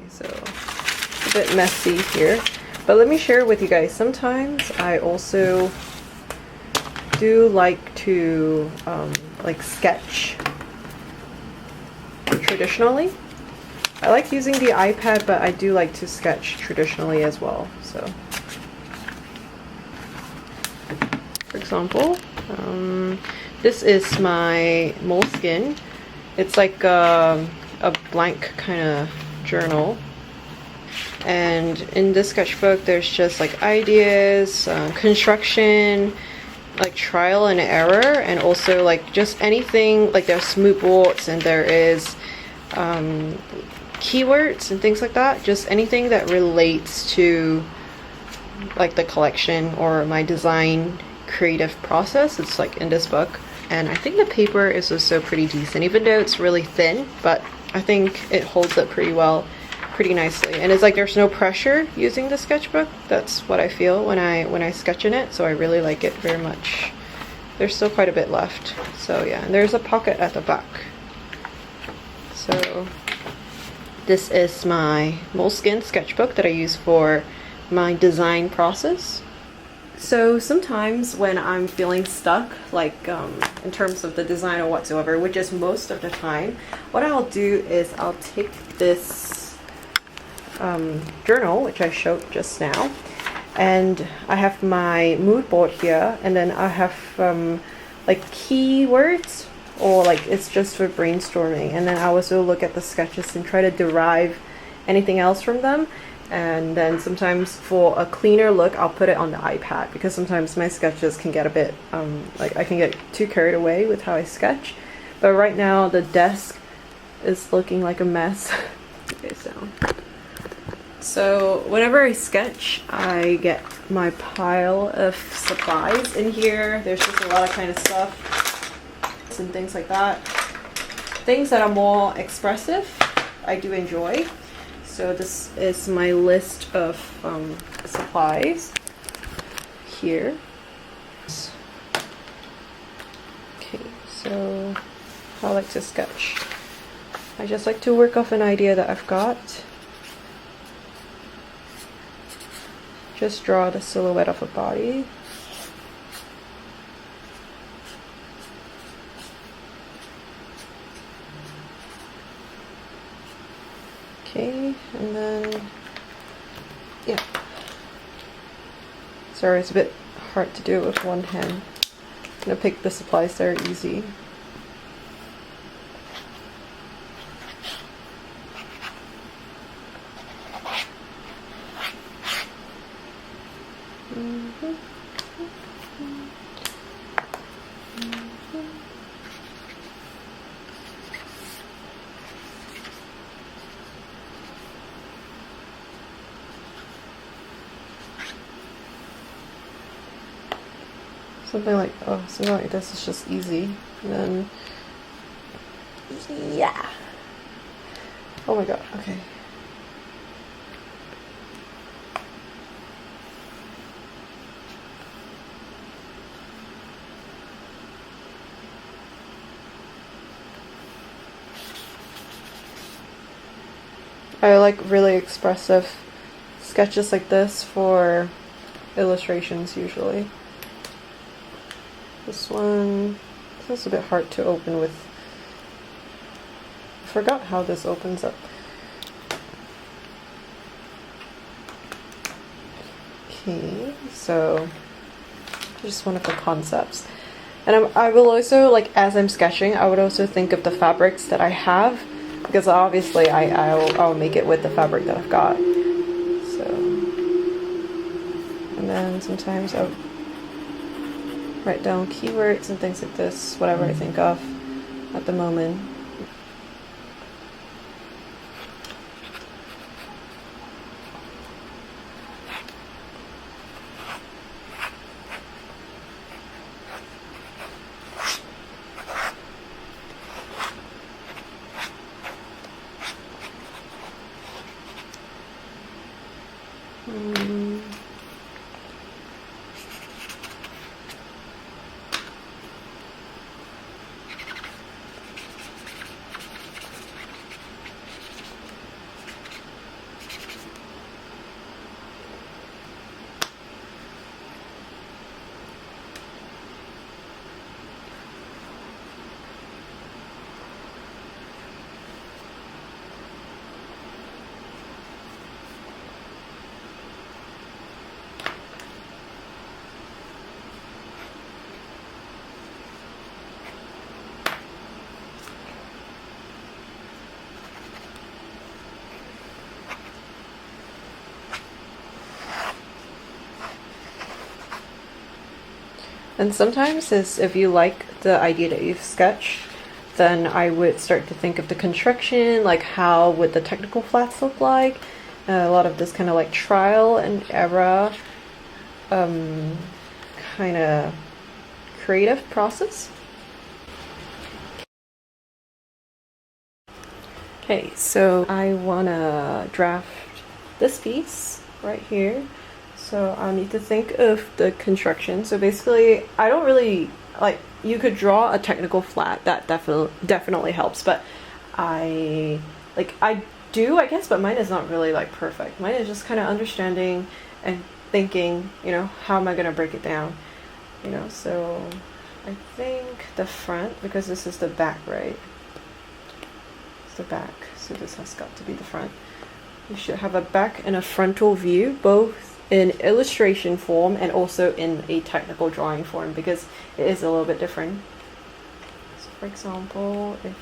so it's a bit messy here. But let me share with you guys, sometimes I also do like to like sketch traditionally. I like using the iPad, but I do like to sketch traditionally as well. So, for example, this is my moleskin. It's like a blank kind of journal. And in this sketchbook, there's just like ideas, construction, like trial and error, and also like just anything, like there's mood boards and there is keywords and things like that. Just anything that relates to like the collection or my design creative process. It's like in this book. And I think the paper is also pretty decent, even though it's really thin, but I think it holds up pretty well, pretty nicely. And it's like there's no pressure using the sketchbook. That's what I feel when I sketch in it, so I really like it very much. There's still quite a bit left. So yeah, and there's a pocket at the back. So this is my moleskin sketchbook that I use for my design process. So sometimes when I'm feeling stuck, like in terms of the design or whatsoever, which is most of the time, what I'll do is I'll take this journal, which I showed just now, and I have my mood board here, and then I have like keywords, or like it's just for brainstorming, and then I also look at the sketches and try to derive anything else from them. And then sometimes for a cleaner look, I'll put it on the iPad, because sometimes my sketches can get a bit like I can get too carried away with how I sketch. But right now the desk is looking like a mess. Okay, so whenever I sketch, I get my pile of supplies in here. There's just a lot of kind of stuff and things like that. Things that are more expressive, I do enjoy. So this is my list of supplies here. Okay, so how I like to sketch. I just like to work off an idea that I've got. Just draw the silhouette of a body. Okay, and then, yeah. Sorry, it's a bit hard to do it with one hand. I'm gonna pick the supplies that are easy. Something like this is just easy. And then, yeah. Oh my god, okay. I like really expressive sketches like this for illustrations usually. This one, this is a bit hard to open with. I forgot how this opens up. Okay, so just one of the concepts. And I will also, like, as I'm sketching, I would also think of the fabrics that I have, because obviously I'll make it with the fabric that I've got. So, and then sometimes I'll write down keywords and things like this, whatever I think of at the moment. And sometimes if you like the idea that you've sketched, then I would start to think of the construction, like how would the technical flats look like. A lot of this kind of like trial and error kind of creative process. Okay, so I want to draft this piece right here. So I need to think of the construction. So basically, I don't really like, you could draw a technical flat, that definitely helps, but I do, I guess, but mine is not really like perfect. Mine is just kind of understanding and thinking, you know, how am I gonna break it down, you know. So I think the front, because this is the back, right? It's the back, so this has got to be the front. You should have a back and a frontal view, both in illustration form and also in a technical drawing form, because it is a little bit different. So for example, if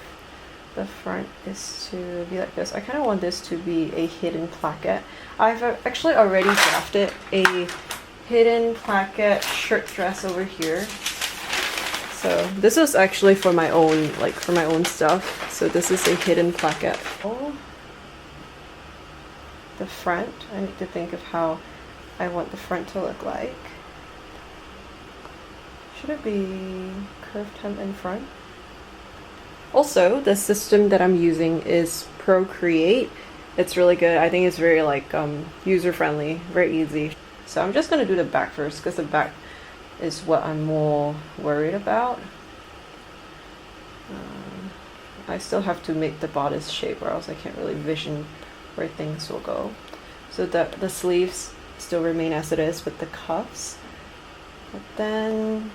the front is to be like this, I kind of want this to be a hidden placket. I've actually already drafted a hidden placket shirt dress over here. So this is actually for my own, like for my own stuff. So this is a hidden placket. The front, I need to think of how I want the front to look like. Should it be curved hem in front? Also, the system that I'm using is Procreate. It's really good. I think it's very like user-friendly, very easy. So I'm just gonna do the back first, because the back is what I'm more worried about. I still have to make the bodice shape, or else I can't really vision where things will go. So the sleeves still remain as it is with the cuffs, but then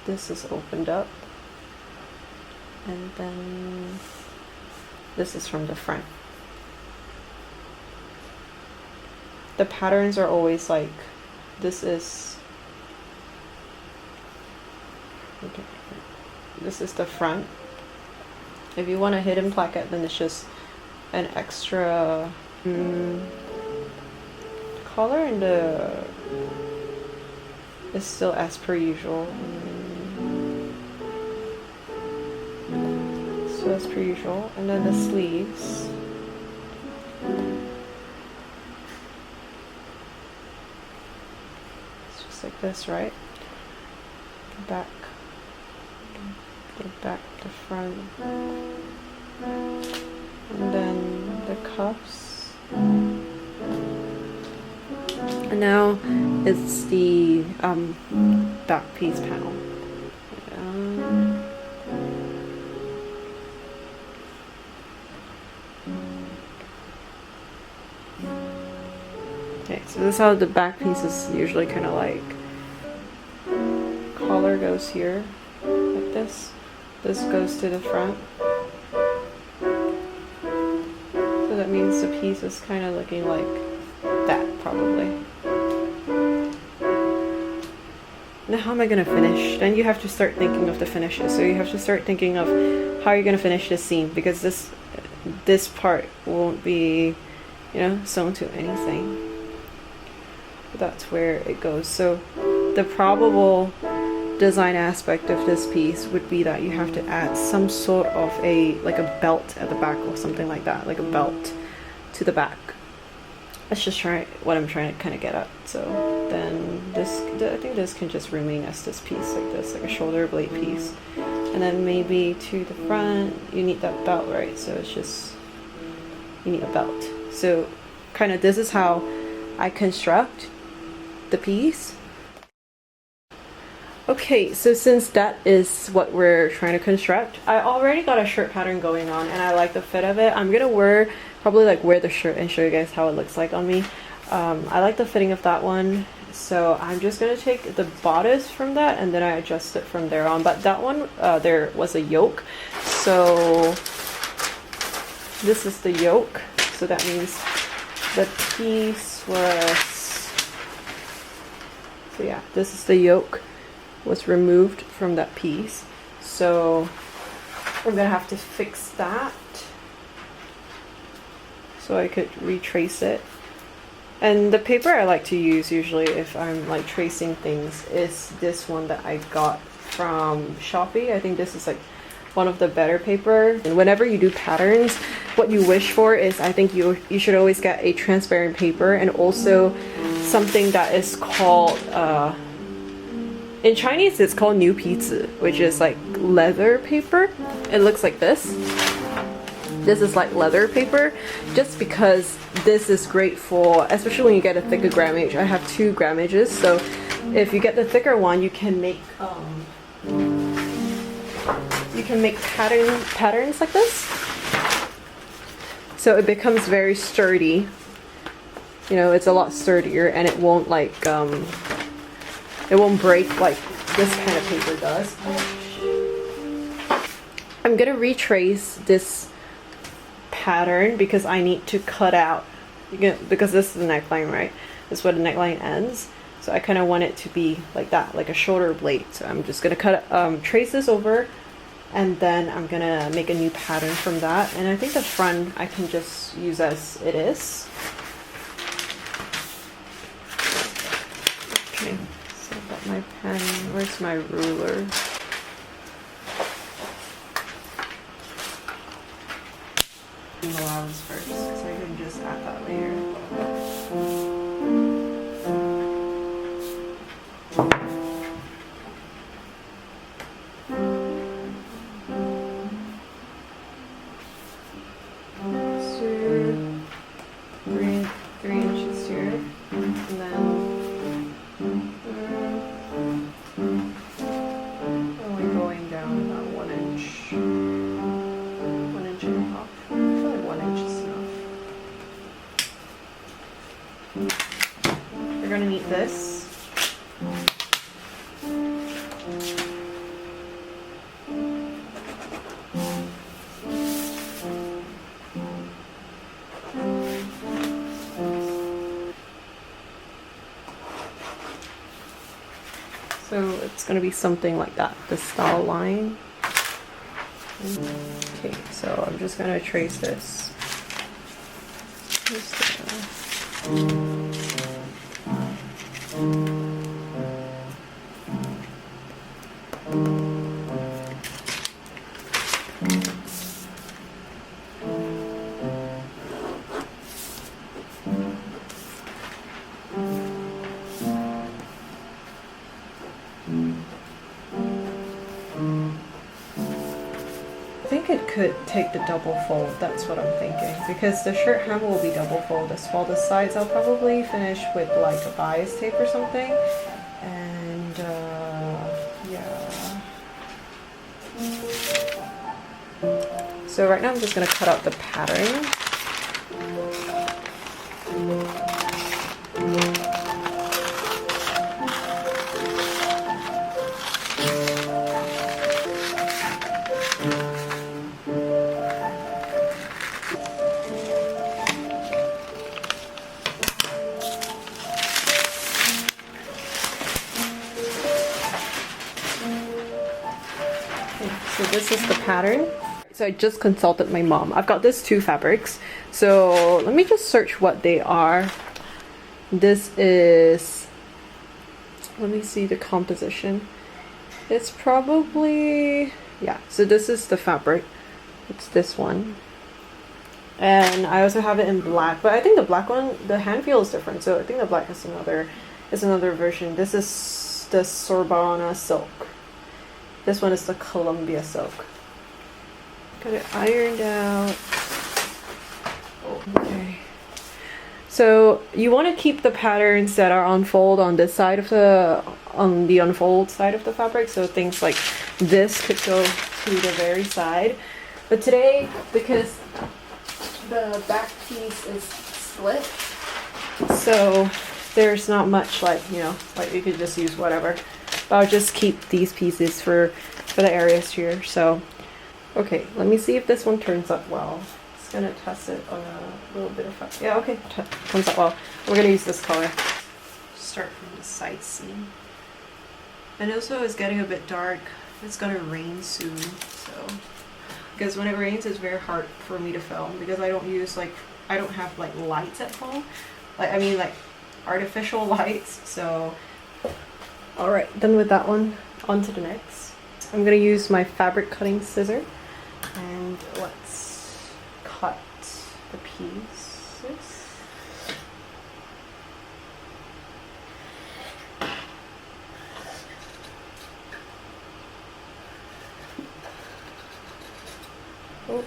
this is opened up, and then this is from the front. The patterns are always like, this is the front. If you want a hidden placket, then it's just an extra color, and the is still as per usual. So as per usual, and then the sleeves. It's just like this, right? Back, the back, the front, and then the cuffs. And now it's the back piece panel. Okay, so this is how the back piece is usually kind of like. Collar goes here, like this. This goes to the front. So that means the piece is kind of looking like that, probably. Now how am I going to finish? Then you have to start thinking of the finishes. So you have to start thinking of how you're going to finish this seam, because this part won't be, you know, sewn to anything. That's where it goes. So the probable design aspect of this piece would be that you have to add some sort of a belt at the back or something like that, like a belt to the back. That's just what I'm trying to kind of get at. So then I think this can just remain as this piece, like this, like a shoulder blade piece. And then maybe to the front, you need that belt, right? So it's just, you need a belt. So kind of this is how I construct the piece. Okay, so since that is what we're trying to construct, I already got a shirt pattern going on and I like the fit of it. I'm gonna probably wear the shirt and show you guys how it looks like on me. I like the fitting of that one, so I'm just gonna take the bodice from that and then I adjust it from there on. But that one, there was a yoke, so this is the yoke. So that means the piece was, so yeah, this is the yoke, was removed from that piece. So I'm gonna have to fix that so I could retrace it. And the paper I like to use usually if I'm like tracing things is this one that I got from Shopee. I think this is like one of the better paper. And whenever you do patterns, what you wish for is, I think you should always get a transparent paper, and also something that is called in Chinese it's called 牛皮纸, which is like leather paper. It looks like this. This is like leather paper, just because this is great for, especially when you get a thicker grammage. I have 2 grammages, so if you get the thicker one, you can make patterns like this. So it becomes very sturdy. You know, it's a lot sturdier, and it won't like it won't break like this kind of paper does. I'm gonna retrace this pattern because I need to cut out, because this is the neckline, right? This is where the neckline ends. So I kind of want it to be like that, like a shoulder blade. So I'm just gonna trace this over, and then I'm gonna make a new pattern from that. And I think the front I can just use as it is. Okay, so I've got my pen. Where's my ruler? Allowance first, so I can just add that later. So 3 inches here, and then only going down about 1 inch. 1 inch and a half. I feel like 1 inch is enough. We're gonna need this. So it's gonna be something like that, the style line. Okay, so I'm just gonna trace this. I think it could take the double fold, that's what I'm thinking, because the shirt hem will be double fold as well. The sides I'll probably finish with like a bias tape or something, and yeah. So right now I'm just going to cut out the pattern. So this is the pattern. So I just consulted my mom. I've got these 2 fabrics. So let me just search what they are. This is, let me see the composition. It's probably, yeah, so this is the fabric. It's this one. And I also have it in black, but I think the black one, the hand feel is different. So I think the black is another version. This is the Sorbana silk. This one is the Columbia silk. Got it ironed out. Okay. So you want to keep the patterns that are unfold on this side of on the unfold side of the fabric. So things like this could go to the very side. But today, because the back piece is split, so there's not much like, you know, like you could just use whatever. But I'll just keep these pieces for the areas here. So, okay, let me see if this one turns up well. Just gonna test it on a little bit of fabric. Yeah, okay, turns out well. We're gonna use this color. Start from the side seam. And also it's getting a bit dark. It's gonna rain soon, so because when it rains it's very hard for me to film because I don't have like lights at home. like, I mean like artificial lights. So all right, done with that one. On to the next. I'm gonna use my fabric cutting scissor and let's cut the pieces. Oh.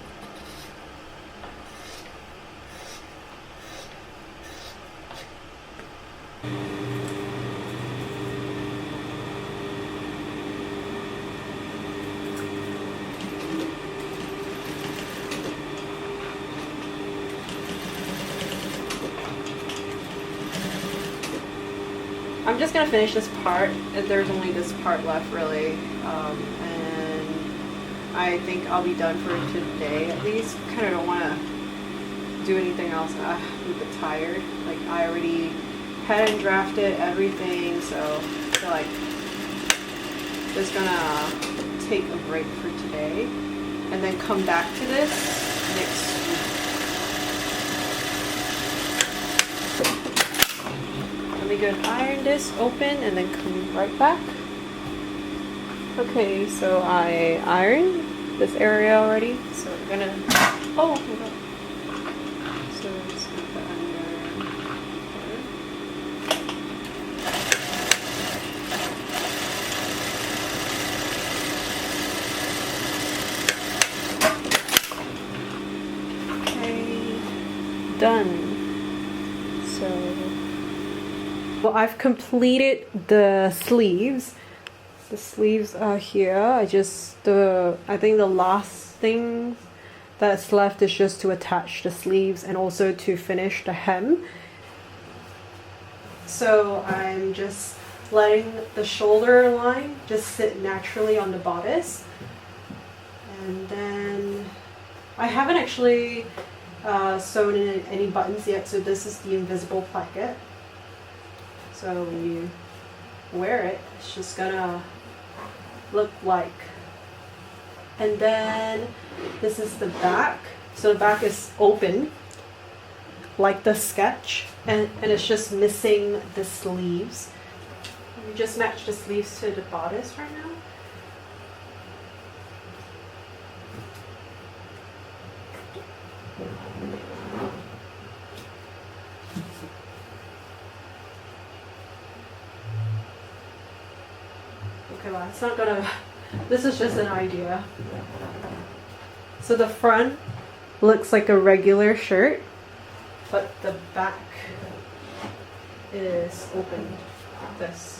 I'm just gonna finish this part. There's only this part left really, and I think I'll be done for today at least. Kind of don't want to do anything else. I'm a bit tired. Like I already had and drafted everything, so I feel like just gonna take a break for today and then come back to this next week. Let me go and iron this open and then come right back. Okay, so I ironed this area already, so we're gonna, oh my god. So let's put that under there. Okay, done. Well, I've completed the sleeves. The sleeves are here. I think the last thing that's left is just to attach the sleeves and also to finish the hem. So I'm just letting the shoulder line just sit naturally on the bodice. And then I haven't actually sewn in any buttons yet, so this is the invisible placket. So when you wear it, it's just gonna look like. And then this is the back. So the back is open, like the sketch, and it's just missing the sleeves. You just match the sleeves to the bodice right now. Okay, well, it's not gonna, this is just an idea. So the front looks like a regular shirt, but the back is open like this.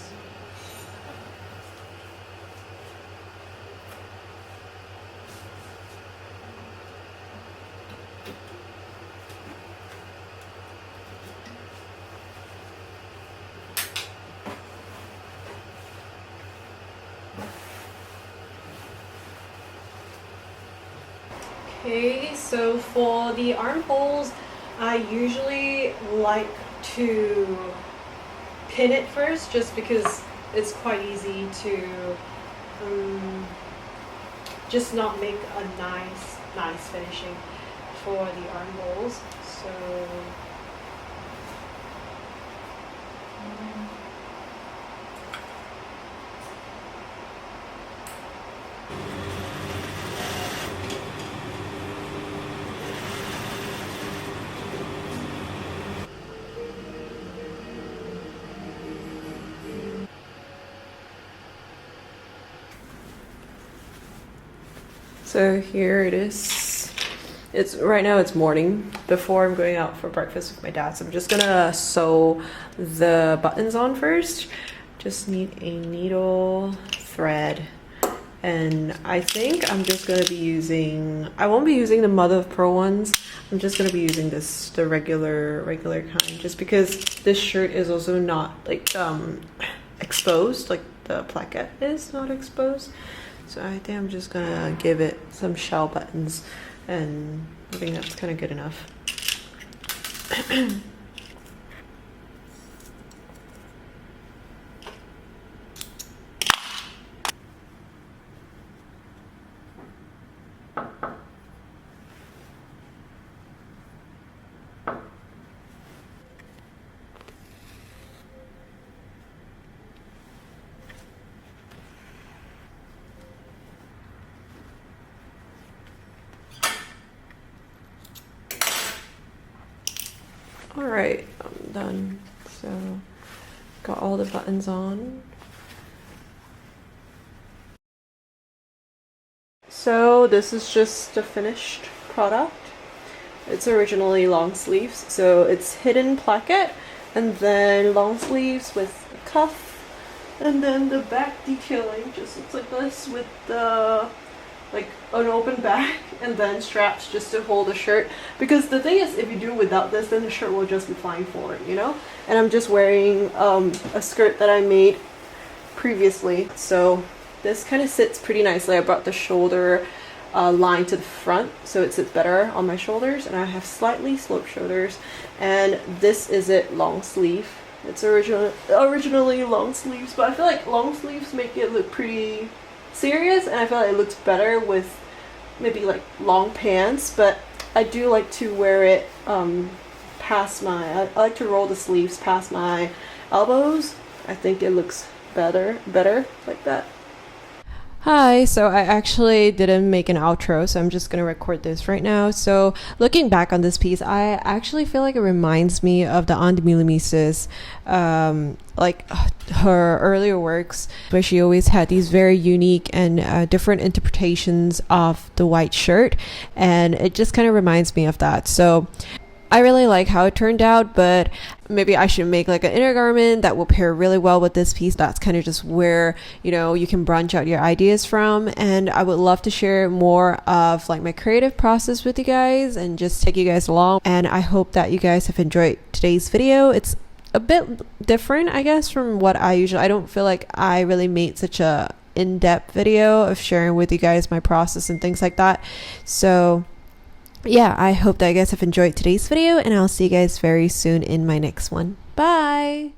Okay, so for the armholes, I usually like to pin it first just because it's quite easy to just not make a nice finishing for the armholes. So So here it is. It's right now it's morning before I'm going out for breakfast with my dad. So I'm just gonna sew the buttons on first. Just need a needle, thread, and I think I'm just gonna be using, I won't be using the mother of pearl ones. I'm just gonna be using the regular kind, just because this shirt is also not like exposed, like the placket is not exposed. So I think I'm just gonna give it some shell buttons, and I think that's kind of good enough. All right, I'm done. So got all the buttons on. So this is just the finished product. It's originally long sleeves, so it's hidden placket and then long sleeves with a cuff, and then the back detailing just looks like this with the like an open back and then straps just to hold the shirt, because the thing is if you do without this then the shirt will just be flying forward, you know. And I'm just wearing a skirt that I made previously, so this kind of sits pretty nicely. I brought the shoulder line to the front so it sits better on my shoulders, and I have slightly sloped shoulders. And this is it long sleeve. It's originally long sleeves, but I feel like long sleeves make it look pretty serious, and I feel like it looks better with maybe like long pants. But I do like to wear it past my, I like to roll the sleeves past my elbows. I think it looks better like that. Hi, so I actually didn't make an outro, so I'm just gonna record this right now. So looking back on this piece, I actually feel like it reminds me of the Aunt Mises, like her earlier works, where she always had these very unique and different interpretations of the white shirt, and it just kind of reminds me of that. So I really like how it turned out, but maybe I should make like an inner garment that will pair really well with this piece. That's kind of just where, you know, you can branch out your ideas from. And I would love to share more of like my creative process with you guys and just take you guys along. And I hope that you guys have enjoyed today's video. It's a bit different, I guess, from what I don't feel like I really made such a in-depth video of sharing with you guys my process and things like that. So yeah, I hope that you guys have enjoyed today's video, and I'll see you guys very soon in my next one. Bye!